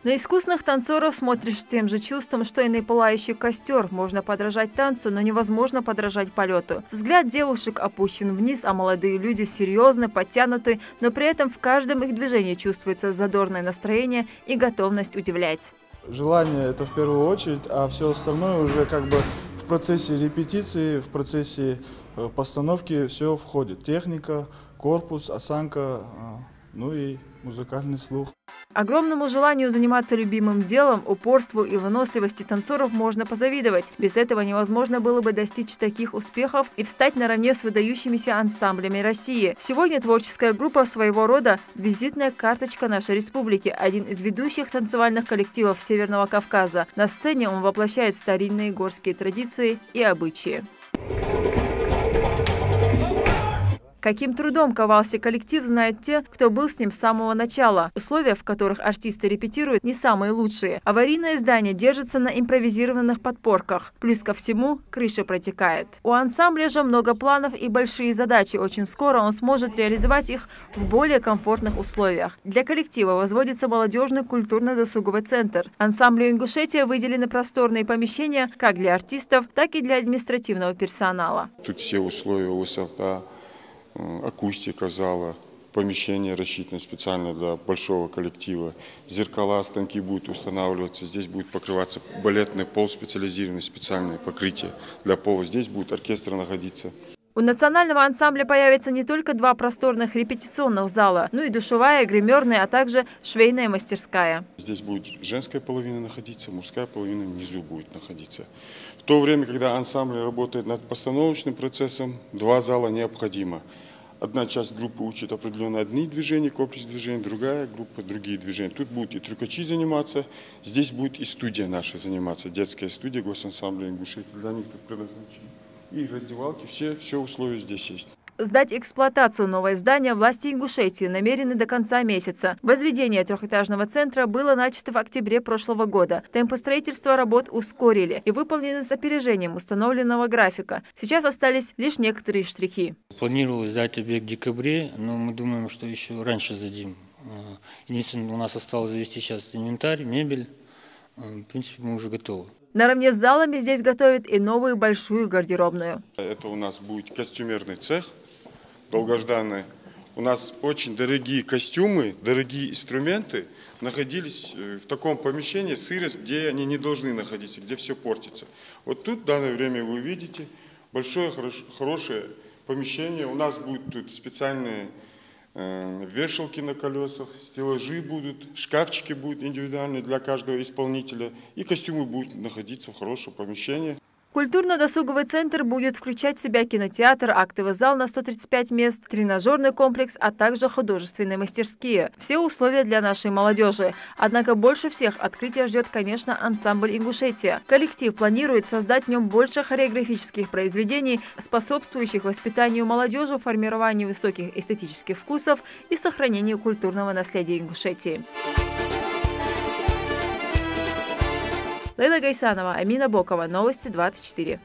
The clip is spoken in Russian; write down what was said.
На искусных танцоров смотришь с тем же чувством, что и на пылающий костер. Можно подражать танцу, но невозможно подражать полету. Взгляд девушек опущен вниз, а молодые люди серьезны, подтянуты, но при этом в каждом их движении чувствуется задорное настроение и готовность удивлять. Желание – это в первую очередь, а все остальное уже как бы в процессе репетиции, в процессе постановки все входит. Техника, корпус, осанка, ну и музыкальный слух. Огромному желанию заниматься любимым делом, упорству и выносливости танцоров можно позавидовать. Без этого невозможно было бы достичь таких успехов и встать наравне с выдающимися ансамблями России. Сегодня творческая группа своего рода – визитная карточка нашей республики, один из ведущих танцевальных коллективов Северного Кавказа. На сцене он воплощает старинные горские традиции и обычаи. Каким трудом ковался коллектив, знают те, кто был с ним с самого начала. Условия, в которых артисты репетируют, не самые лучшие. Аварийное здание держится на импровизированных подпорках. Плюс ко всему, крыша протекает. У ансамбля же много планов и большие задачи. Очень скоро он сможет реализовать их в более комфортных условиях. Для коллектива возводится молодежный культурно-досуговый центр. Ансамблю «Ингушетия» выделены просторные помещения как для артистов, так и для административного персонала. Тут все условия, высота, акустика зала, помещение рассчитано специально для большого коллектива. Зеркала, станки будут устанавливаться. Здесь будет покрываться балетный пол, специализированное специальное покрытие для пола. Здесь будет оркестр находиться. У национального ансамбля появится не только 2 просторных репетиционных зала, но и душевая, гримерная, а также швейная мастерская. Здесь будет женская половина находиться, мужская половина внизу будет находиться. В то время, когда ансамбль работает над постановочным процессом, 2 зала необходимо. Одна часть группы учит определенно одни движения, комплекс движений, другая группа другие движения. Тут будут и трюкачи заниматься, здесь будет и студия наша заниматься, детская студия госансамбля «Ингушетия». Для них тут предназначено. И раздевалки, все условия здесь есть. Сдать в эксплуатацию новое здание власти Ингушетии намерены до конца месяца. Возведение трехэтажного центра было начато в октябре прошлого года. Темпы строительства работ ускорили и выполнены с опережением установленного графика. Сейчас остались лишь некоторые штрихи. Планировалось сдать объект в декабре, но мы думаем, что еще раньше сдадим. Единственное, у нас осталось завести сейчас инвентарь, мебель. В принципе, мы уже готовы. Наравне с залами здесь готовят и новую большую гардеробную. Это у нас будет костюмерный цех, долгожданный. У нас очень дорогие костюмы, дорогие инструменты находились в таком помещении, сырость, где они не должны находиться, где все портится. Вот тут в данное время вы видите большое, хорошее помещение. У нас будут тут специальные вешалки на колесах, стеллажи будут, шкафчики будут индивидуальные для каждого исполнителя, и костюмы будут находиться в хорошем помещении. Культурно-досуговый центр будет включать в себя кинотеатр, актовый зал на 135 мест, тренажерный комплекс, а также художественные мастерские. Все условия для нашей молодежи. Однако больше всех открытия ждет, конечно, ансамбль «Ингушетия». Коллектив планирует создать в нем больше хореографических произведений, способствующих воспитанию молодежи, формированию высоких эстетических вкусов и сохранению культурного наследия Ингушетии. Лейла Гайсанова, Амина Бокова. Новости 24.